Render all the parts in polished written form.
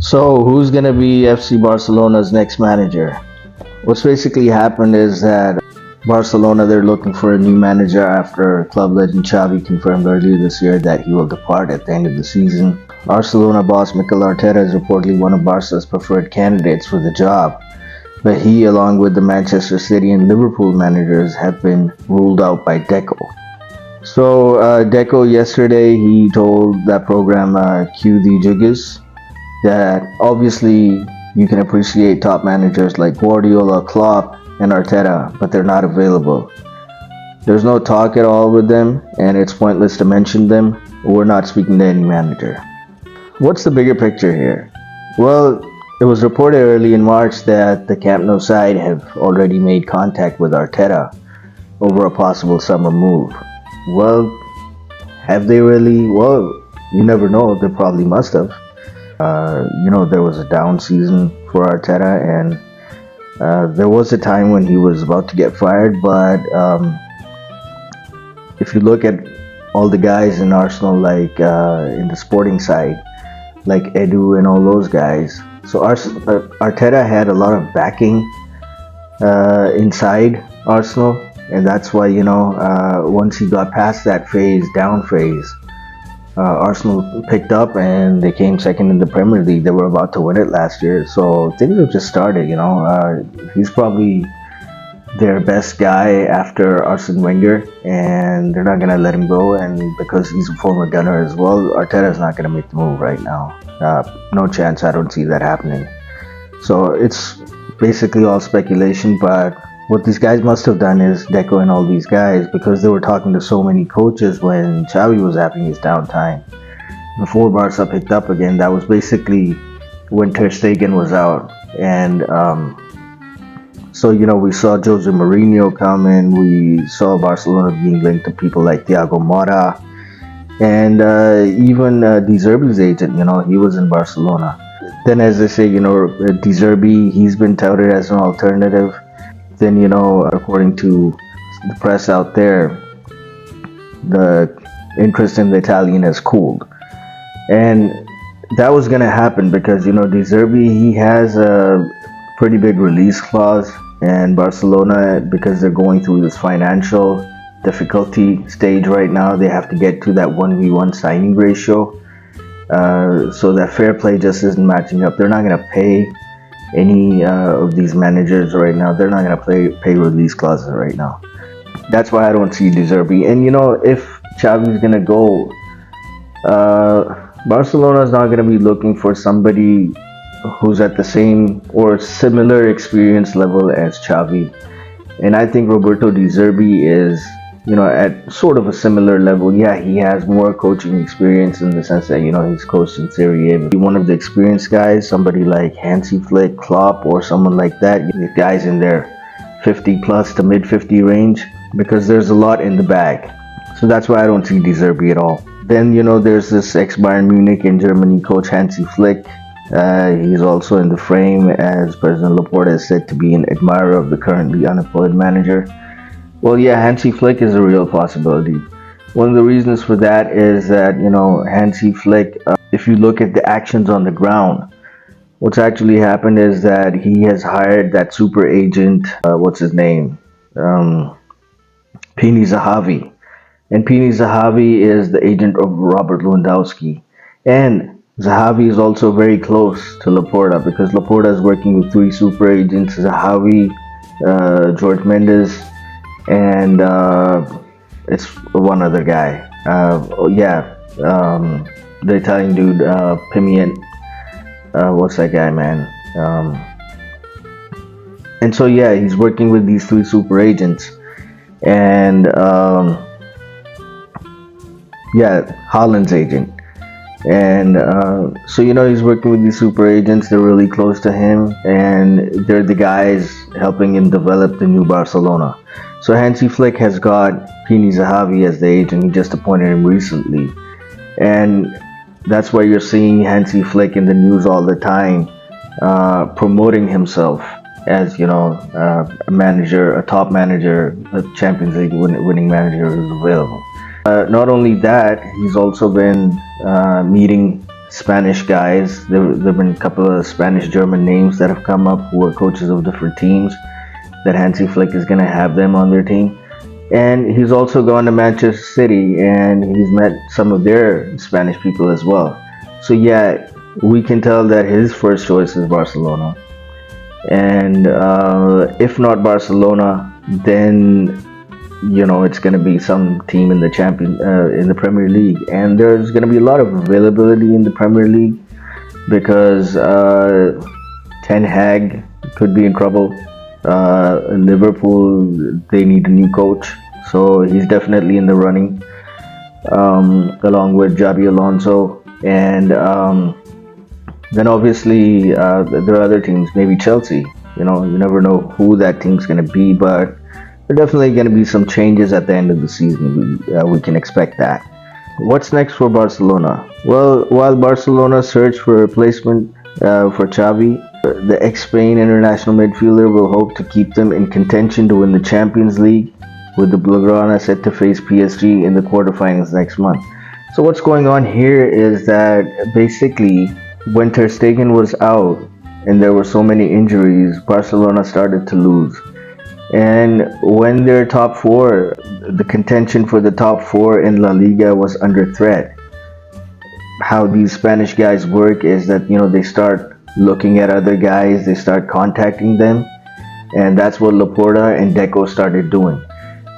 So, who's going to be FC Barcelona's next manager? What's basically happened is that Barcelona, they're looking for a new manager after club legend Xavi confirmed earlier this year that he will depart at the end of the season. Barcelona boss Mikel Arteta is reportedly one of Barca's preferred candidates for the job, but he, along with the Manchester City and Liverpool managers, have been ruled out by Deco. So, Deco yesterday, he told that program Cue the Juggies that obviously you can appreciate top managers like Guardiola, Klopp, and Arteta, but they're not available. There's no talk at all with them, and it's pointless to mention them. We're not speaking to any manager. What's the bigger picture here? Well, it was reported early in March that the Camp Nou side have already made contact with Arteta over a possible summer move. Well, have they really? Well, you never know. They probably must have. There was a down season for Arteta, and there was a time when he was about to get fired. But if you look at all the guys in Arsenal, like in the sporting side, like Edu and all those guys, so Arteta had a lot of backing inside Arsenal, and that's why once he got past that down phase. Arsenal picked up and they came second in the Premier League. They were about to win it last year, so things have just started. He's probably their best guy after Arsene Wenger, and they're not gonna let him go. And because he's a former Gunner as well, Arteta's not gonna make the move right now. No chance. I don't see that happening. So it's basically all speculation, but what these guys must have done is, Deco and all these guys, because they were talking to so many coaches when Xavi was having his downtime. Before Barca picked up again, that was basically when Ter Stegen was out. And we saw Jose Mourinho come in, we saw Barcelona being linked to people like Thiago Motta, and even Zerbi's agent, he was in Barcelona. Then as they say, Zerbi, he's been touted as an alternative. Then, according to the press out there, the interest in the Italian has cooled. And that was going to happen because, Zerbi, he has a pretty big release clause. And Barcelona, because they're going through this financial difficulty stage right now, they have to get to that 1v1 signing ratio. So that fair play just isn't matching up. They're not going to pay any of these managers right now. They're not going to pay release clauses right now. That's why I don't see Zerbi. And if Xavi's going to go, Barcelona is not going to be looking for somebody who's at the same or similar experience level as Xavi. And I think Roberto De Zerbi is at sort of a similar level. Yeah, he has more coaching experience in the sense that, he's coached in Serie A. But one of the experienced guys, somebody like Hansi Flick, Klopp, or someone like that, guys in their 50 plus to mid 50 range, because there's a lot in the bag. So that's why I don't see De Zerbi at all. Then, there's this ex-Bayern Munich and Germany coach, Hansi Flick. He's also in the frame, as President Laporta is said to be an admirer of the currently unemployed manager. Well, yeah, Hansi Flick is a real possibility. One of the reasons for that is that, Hansi Flick, if you look at the actions on the ground, what's actually happened is that he has hired that super agent, what's his name? Pini Zahavi. And Pini Zahavi is the agent of Robert Lewandowski. And Zahavi is also very close to Laporta because Laporta is working with 3 super agents, Zahavi, George Mendes, and it's one other guy. The Italian dude, Pimient. What's that guy, man? And so, yeah, he's working with these 3 super agents. And, Haaland's agent. And so he's working with these super agents. They're really close to him, and they're the guys helping him develop the new Barcelona. So Hansi Flick has got Pini Zahavi as the agent. He just appointed him recently, and that's why you're seeing Hansi Flick in the news all the time, promoting himself as a manager, a top manager, a Champions League winning manager who's available. Not only that, he's also been meeting Spanish guys. There've been a couple of Spanish German names that have come up who are coaches of different teams. That Hansi Flick is gonna have them on their team. And he's also gone to Manchester City and he's met some of their Spanish people as well. So yeah, we can tell that his first choice is Barcelona. And if not Barcelona, then it's going to be some team in the in the Premier League. And there's going to be a lot of availability in the Premier League because Ten Hag could be in trouble. Liverpool, they need a new coach, so he's definitely in the running, along with Xabi Alonso. And then obviously there are other teams, maybe Chelsea. You never know who that team's going to be, but there are definitely going to be some changes at the end of the season. We can expect that. What's next for Barcelona? Well, while Barcelona search for a replacement for Xavi, the ex-Spain international midfielder will hope to keep them in contention to win the Champions League, with the Blaugrana set to face PSG in the quarterfinals next month. So what's going on here is that basically when Ter Stegen was out and there were so many injuries, Barcelona started to lose. And when their top four, the contention for the top four in La Liga was under threat, how these Spanish guys work is that, they start looking at other guys, they start contacting them, and that's what Laporta and Deco started doing.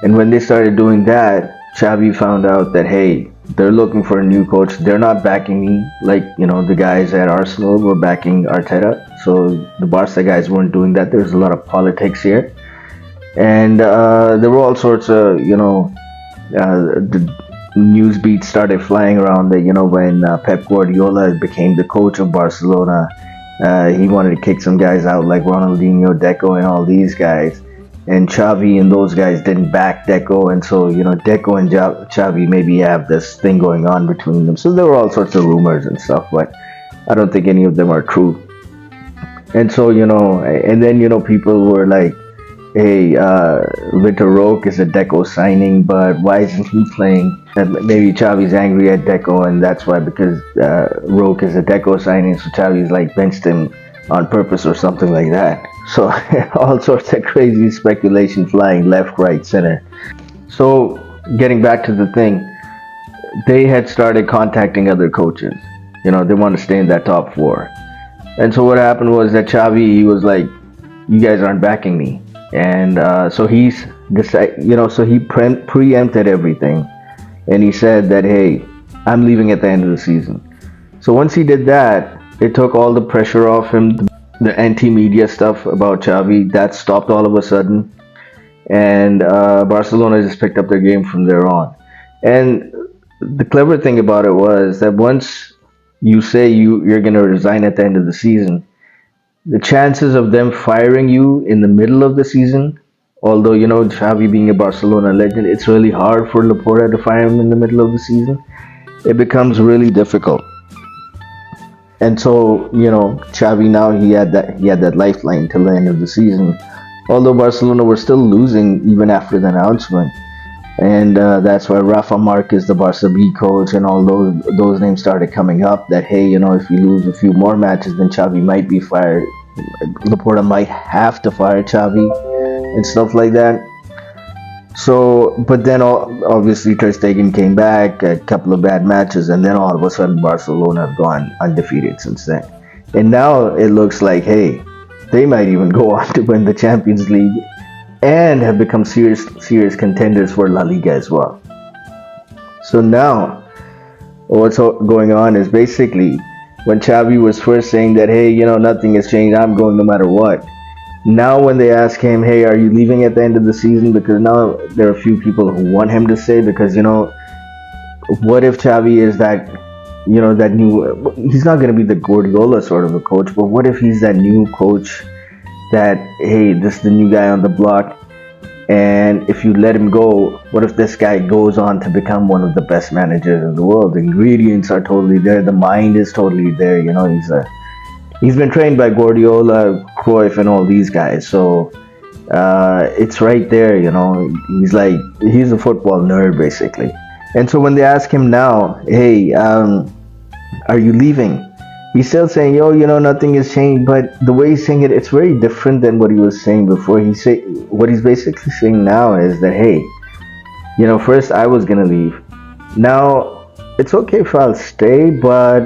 And when they started doing that, Xavi found out that, hey, they're looking for a new coach. They're not backing me like, the guys at Arsenal were backing Arteta. So the Barca guys weren't doing that. There's a lot of politics here. And there were all sorts of, the news beats started flying around that, when Pep Guardiola became the coach of Barcelona, he wanted to kick some guys out like Ronaldinho, Deco, and all these guys. And Xavi and those guys didn't back Deco, and so Deco and Xavi maybe have this thing going on between them. So there were all sorts of rumors and stuff, but I don't think any of them are true. And so and then people were like, hey, Vitor Roque is a Deco signing, but why isn't he playing? And maybe Xavi's angry at Deco, and that's why, because Roque is a Deco signing, so Xavi's like benched him on purpose or something like that. So all sorts of crazy speculation flying left, right, center. So getting back to the thing, they had started contacting other coaches. They want to stay in that top four. And so what happened was that Xavi, he was like, you guys aren't backing me. And so he's decided, so he preempted everything. And he said that, hey, I'm leaving at the end of the season. So once he did that, it took all the pressure off him. The anti-media stuff about Xavi, that stopped all of a sudden. And Barcelona just picked up their game from there on. And the clever thing about it was that once you say you're going to resign at the end of the season, the chances of them firing you in the middle of the season, although, Xavi being a Barcelona legend, it's really hard for Laporta to fire him in the middle of the season. It becomes really difficult. And so, Xavi now, he had that lifeline till the end of the season. Although Barcelona were still losing even after the announcement. And that's why Rafa Marquez, the Barca B coach, and all those names started coming up. That, hey, if you lose a few more matches, then Xavi might be fired. Laporta might have to fire Xavi and stuff like that. So, but then obviously Ter Stegen came back, a couple of bad matches, and then all of a sudden Barcelona have gone undefeated since then. And now it looks like, hey, they might even go on to win the Champions League and have become serious contenders for La Liga as well. So now, what's going on is basically when Xavi was first saying that, hey, nothing has changed, I'm going no matter what. Now when they ask him, hey, are you leaving at the end of the season? Because now there are a few people who want him to stay, because, what if Xavi is that, that new, he's not going to be the Guardiola sort of a coach, but what if he's that new coach that, hey, this is the new guy on the block, and if you let him go, what if this guy goes on to become one of the best managers in the world? The ingredients are totally there, the mind is totally there, he's been trained by Guardiola, Cruyff, and all these guys, so it's right there, he's a football nerd basically. And so when they ask him now, hey, Are you leaving? He's still saying, yo, nothing has changed, but the way he's saying it, it's very different than what he was saying before. What he's basically saying now is that, hey, first I was gonna leave. Now it's okay if I'll stay, but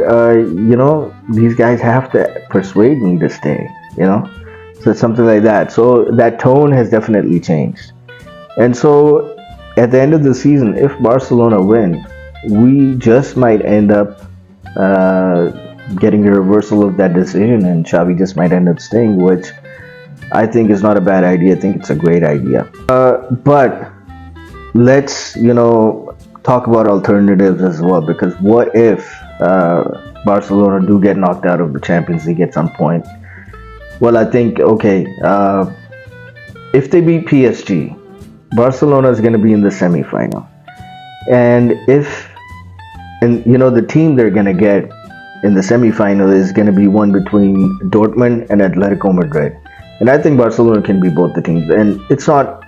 these guys have to persuade me to stay. So it's something like that. So that tone has definitely changed. And so at the end of the season, if Barcelona win, we just might end up getting a reversal of that decision, and Xavi just might end up staying, which I think is not a bad idea. I think it's a great idea. But let's talk about alternatives as well, because what if Barcelona do get knocked out of the Champions League at some point? Well, I think if they beat PSG, Barcelona is going to be in the semi-final, and the team they're going to get in the semi-final is going to be one between Dortmund and Atletico Madrid. And I think Barcelona can be both the teams. And it's not,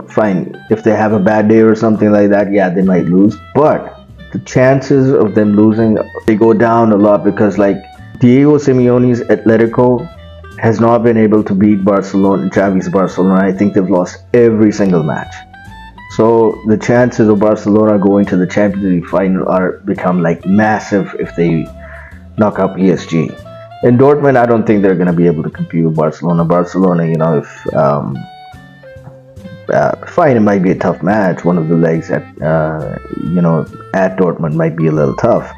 fine. If they have a bad day or something like that, yeah, they might lose. But the chances of them losing, they go down a lot, because like Diego Simeone's Atletico has not been able to beat Barcelona, Xavi's Barcelona. I think they've lost every single match. So the chances of Barcelona going to the Champions League final become like massive if they knock out PSG. In Dortmund, I don't think they're going to be able to compete with Barcelona. Barcelona, fine, it might be a tough match. One of the legs at Dortmund might be a little tough.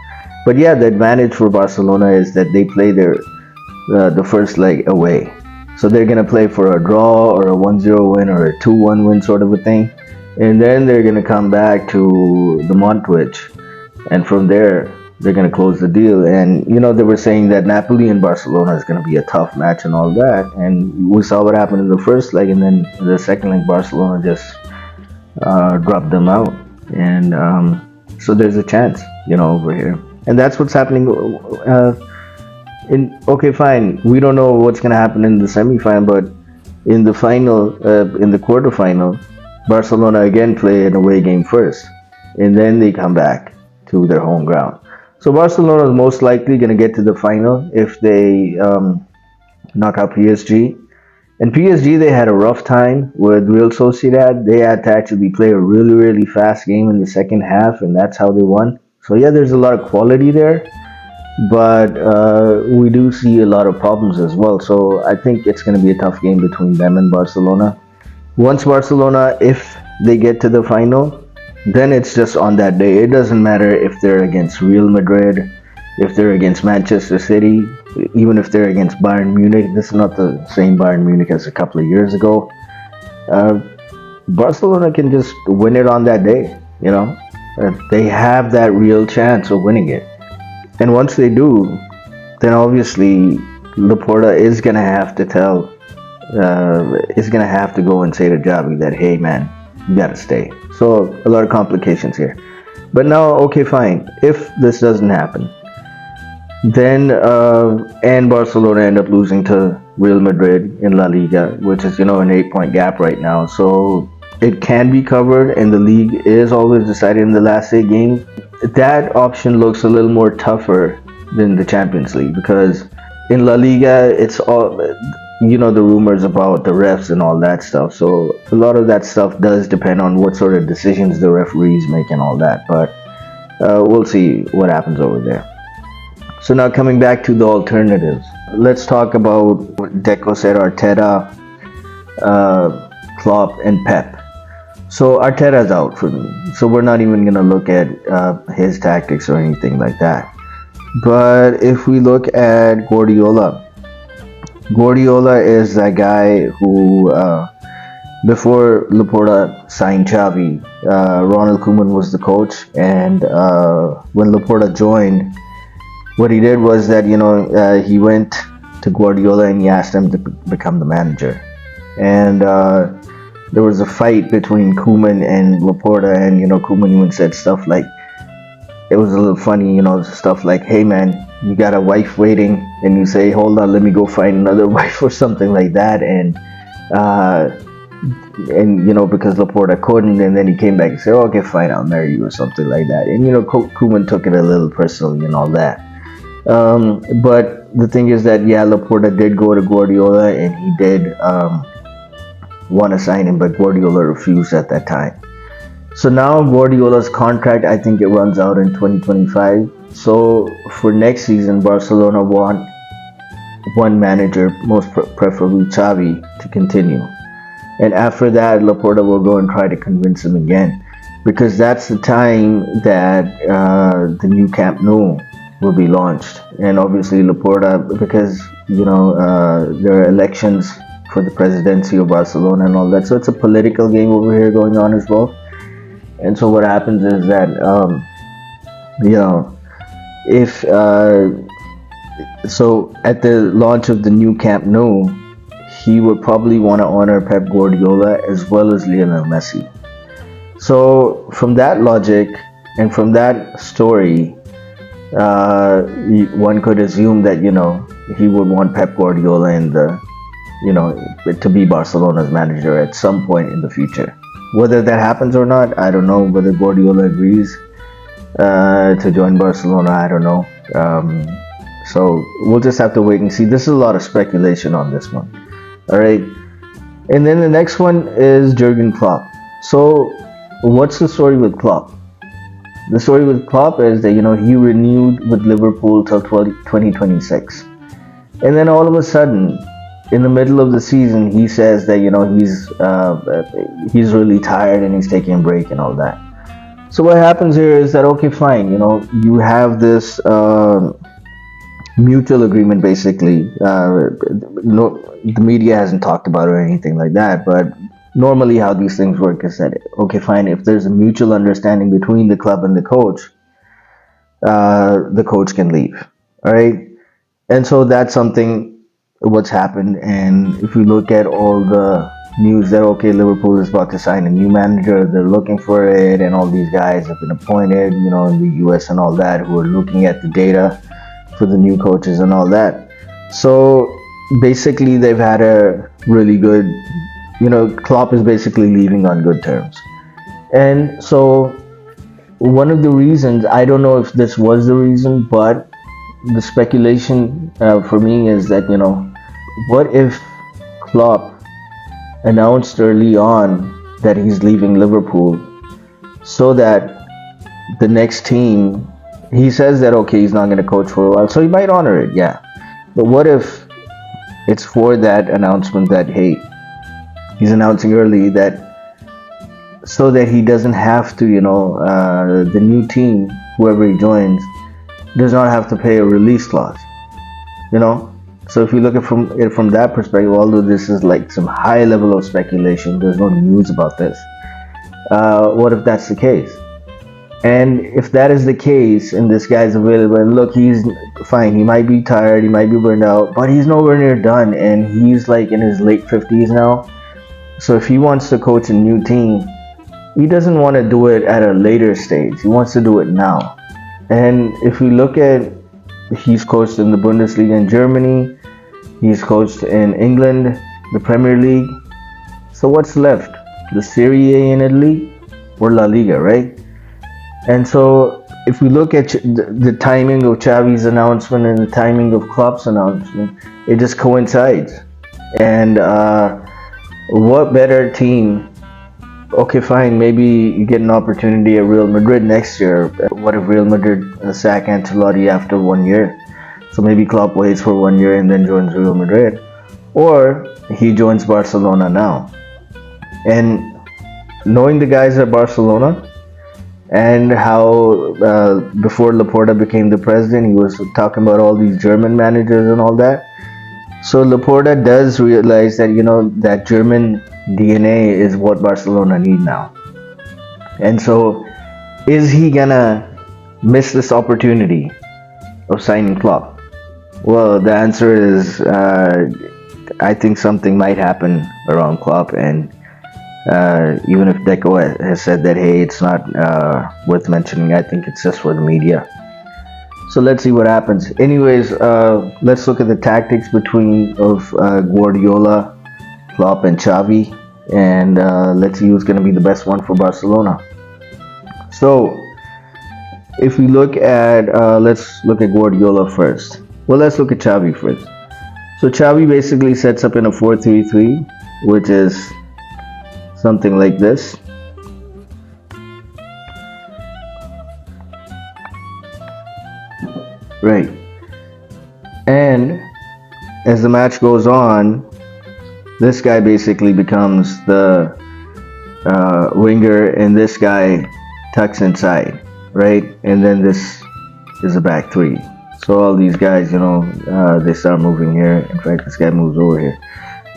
But yeah, the advantage for Barcelona is that they play the first leg away. So they're going to play for a draw or a 1-0 win or a 2-1 win sort of a thing. And then they're going to come back to the Montjuic. And from there, they're going to close the deal. And, they were saying that Napoli and Barcelona is going to be a tough match and all that. And we saw what happened in the first leg. And then the second leg, Barcelona just dropped them out. And so there's a chance, over here. And that's what's happening. Okay, fine. We don't know what's going to happen in the semi-final. But in the final, in the quarterfinal, Barcelona again play an away game first. And then they come back to their home ground. So Barcelona is most likely going to get to the final if they knock out PSG. And PSG, they had a rough time with Real Sociedad. They had to actually play a really, really fast game in the second half, and that's how they won. So yeah, there's a lot of quality there, but we do see a lot of problems as well. So I think it's going to be a tough game between them and Barcelona. Once Barcelona, if they get to the final, then it's just on that day. It doesn't matter if they're against Real Madrid, if they're against Manchester City, even if they're against Bayern Munich. This is not the same Bayern Munich as a couple of years ago. Barcelona can just win it on that day, They have that real chance of winning it. And once they do, then obviously Laporta is going to have to go and say to Xavi that, hey man, you got to stay. So a lot of complications here. But now, okay, fine. If this doesn't happen, then and Barcelona end up losing to Real Madrid in La Liga, which is an 8-point gap right now. So it can be covered, and the league is always decided in the last 8 games. That option looks a little more tougher than the Champions League, because in La Liga it's all the rumors about the refs and all that stuff. So a lot of that stuff does depend on what sort of decisions the referees make and all that. But we'll see what happens over there. So now coming back to the alternatives. Let's talk about what Deco said, Arteta, Klopp, and Pep. So Arteta's out for me. So we're not even going to look at his tactics or anything like that. But if we look at Guardiola is that guy who, before Laporta signed Xavi, Ronald Koeman was the coach, and when Laporta joined, what he did was that he went to Guardiola and he asked him to become the manager, and there was a fight between Koeman and Laporta, and Koeman even said stuff like, it was a little funny, stuff like, hey man, you got a wife waiting, and you say, hold on, let me go find another wife or something like that. And and because Laporta couldn't, and then he came back and said, oh, okay, fine, I'll marry you or something like that. And Koeman took it a little personally and all that. But the thing is that Laporta did go to Guardiola, and he did want to sign him, but Guardiola refused at that time. So now Guardiola's contract, I think it runs out in 2025. So for next season, Barcelona want one manager, most preferably Xavi, to continue. And after that, Laporta will go and try to convince him again, because that's the time that the new Camp Nou will be launched. And obviously Laporta, because there are elections for the presidency of Barcelona and all that, so it's a political game over here going on as well. And so what happens is that if so at the launch of the new Camp Nou, he would probably want to honor Pep Guardiola as well as Lionel Messi. So from that logic and from that story, one could assume that he would want Pep Guardiola in the to be Barcelona's manager at some point in the future. Whether that happens or not, I don't know. Whether Guardiola agrees to join Barcelona, I don't know. So we'll just have to wait and see. This is a lot of speculation on this one. All right. And then the next one is Jurgen Klopp. So what's the story with Klopp? The story with Klopp is that, he renewed with Liverpool till 2026. And then all of a sudden, in the middle of the season, he says that, he's really tired and he's taking a break and all that. So what happens here is that, okay, fine, you have this mutual agreement, basically. The media hasn't talked about it or anything like that, but normally how these things work is that, okay, fine, if there's a mutual understanding between the club and the coach can leave. All right. And so that's what's happened. And if we look at all the news that, okay, Liverpool is about to sign a new manager, they're looking for it, and all these guys have been appointed, in the US and all that, who are looking at the data for the new coaches and all that. So basically they've had a really good, Klopp is basically leaving on good terms. And so one of the reasons, I don't know if this was the reason, but the speculation for me is that, what if Klopp announced early on that he's leaving Liverpool, so that the next team, he says that, okay, he's not going to coach for a while, so he might honor it, yeah. But what if it's for that announcement that, hey, he's announcing early that, so that he doesn't have to, the new team, whoever he joins, does not have to pay a release clause, So if you look at it from that perspective, although this is like some high level of speculation, there's no news about this. What if that's the case? And if that is the case, and this guy's available, and look, he's fine, he might be tired, he might be burned out, but he's nowhere near done, and he's like in his late 50s now. So if he wants to coach a new team, he doesn't want to do it at a later stage. He wants to do it now. And if we look at, he's coached in the Bundesliga in Germany, he's coached in England, the Premier League. So what's left? The Serie A in Italy or La Liga, right? And so if we look at the timing of Xavi's announcement and the timing of Klopp's announcement, it just coincides. And what better team? Okay, fine, maybe you get an opportunity at Real Madrid next year. What if Real Madrid sack Ancelotti after 1 year? So maybe Klopp waits for 1 year and then joins Real Madrid. Or he joins Barcelona now. And knowing the guys at Barcelona, and how before Laporta became the president, he was talking about all these German managers and all that. So Laporta does realize that, that German DNA is what Barcelona need now. And so is he gonna miss this opportunity of signing Klopp? Well, the answer is I think something might happen around Klopp, and even if Deco has said that, hey, it's not worth mentioning, I think it's just for the media. So let's see what happens. Anyways, let's look at the tactics of Guardiola, Klopp, and Xavi and let's see who's going to be the best one for Barcelona. So if we look at let's look at Guardiola first. Well, let's look at Xavi first. So Xavi basically sets up in a 4-3-3, which is something like this. Right. And as the match goes on, this guy basically becomes the winger, and this guy tucks inside, right? And then this is a back three. So all these guys, they start moving here. In fact, this guy moves over here.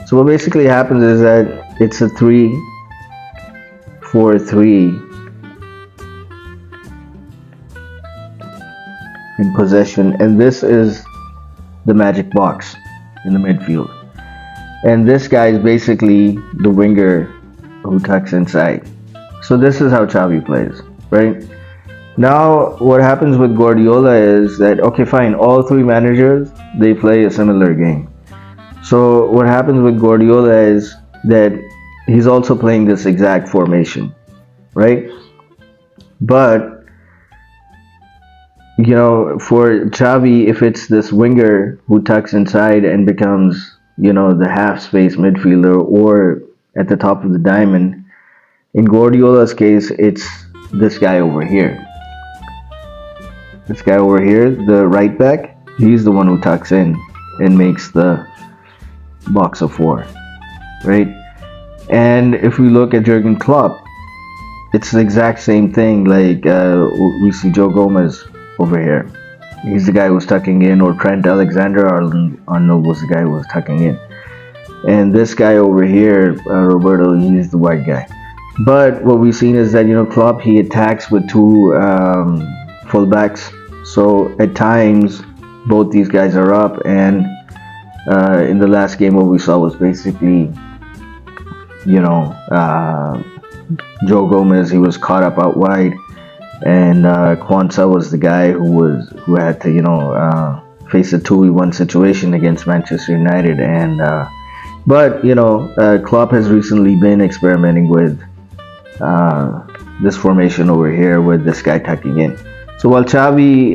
So what basically happens is that it's a 3-4-3 in possession, and this is the magic box in the midfield. And this guy is basically the winger who tucks inside. So this is how Xavi plays, right? Now, what happens with Guardiola is that, okay, fine, all three managers, they play a similar game. So what happens with Guardiola is that he's also playing this exact formation, right? But for Xavi, if it's this winger who tucks inside and becomes, the half-space midfielder or at the top of the diamond, in Guardiola's case, it's this guy over here. This guy over here, the right back, he's the one who tucks in and makes the box of four, right? And if we look at Jurgen Klopp, it's the exact same thing. Like we see Joe Gomez over here. He's the guy who's tucking in, or Trent Alexander-Arnold was the guy who was tucking in. And this guy over here, Roberto, he's the white guy. But what we've seen is that, Klopp, he attacks with two fullbacks. So at times, both these guys are up. And in the last game, what we saw was basically, Joe Gomez, he was caught up out wide. And Quansah was the guy who had to face a 2v1 situation against Manchester United. And but Klopp has recently been experimenting with this formation over here with this guy tucking in. So while Xavi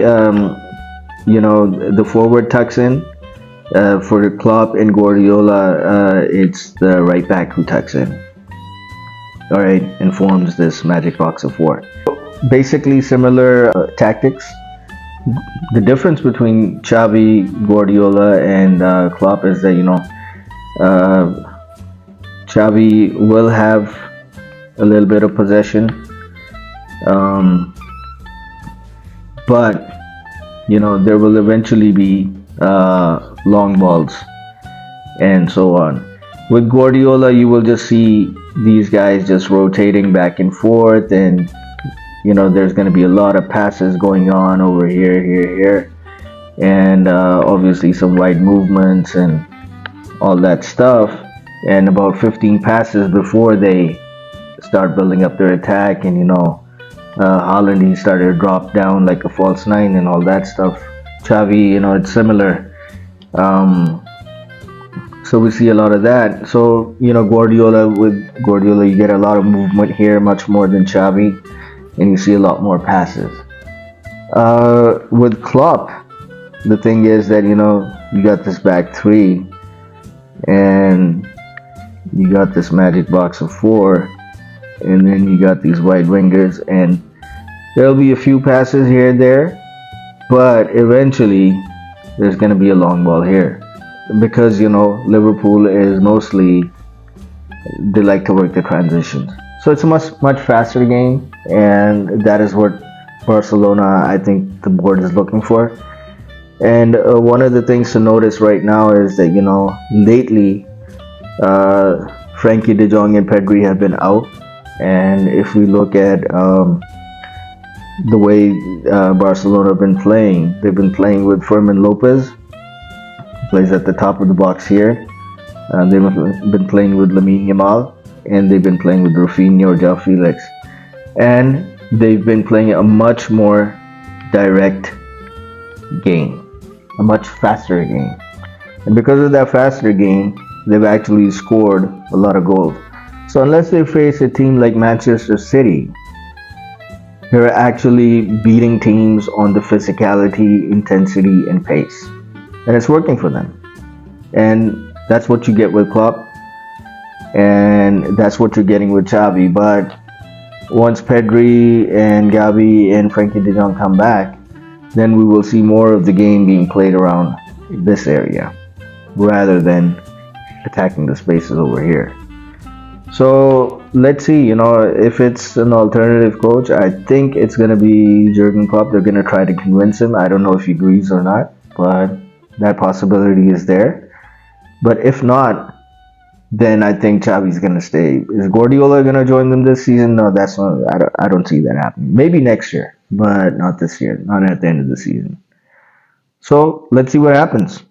the forward tucks in, for Klopp and Guardiola, it's the right back who tucks in, all right, and forms this magic box of four. Basically similar tactics. The difference between Xavi, Guardiola, and Klopp is that Xavi will have a little bit of possession, but there will eventually be long balls and so on. With Guardiola, you will just see these guys just rotating back and forth, and there's going to be a lot of passes going on over here, and obviously some wide movements and all that stuff, and about 15 passes before they start building up their attack. And Haaland, he started to drop down like a false nine and all that stuff. Xavi, it's similar. So we see a lot of that. So with Guardiola, you get a lot of movement here, much more than Xavi, and you see a lot more passes. With Klopp, the thing is that you got this back three, and you got this magic box of four, and then you got these wide wingers, and there'll be a few passes here and there, but eventually there's going to be a long ball here, because Liverpool is mostly, they like to work the transitions. So it's a much faster game, and that is what Barcelona, I think, the board is looking for. And one of the things to notice right now is that lately Frenkie, De Jong, and Pedri have been out. And if we look at the way Barcelona have been playing, they've been playing with Fermin Lopez, who plays at the top of the box here. They've been playing with Lamine Yamal, and they've been playing with Rafinha or João Felix. And they've been playing a much more direct game, a much faster game. And because of that faster game, they've actually scored a lot of goals. So unless they face a team like Manchester City, they're actually beating teams on the physicality, intensity, and pace. And it's working for them. And that's what you get with Klopp. And that's what you're getting with Xavi. But once Pedri and Gavi and Frenkie de Jong come back, then we will see more of the game being played around this area rather than attacking the spaces over here. So let's see, if it's an alternative coach, I think it's going to be Jurgen Klopp. They're going to try to convince him. I don't know if he agrees or not, but that possibility is there. But if not, then I think Xavi's going to stay. Is Guardiola going to join them this season? No, that's not. I don't see that happening. Maybe next year, but not this year. Not at the end of the season. So let's see what happens.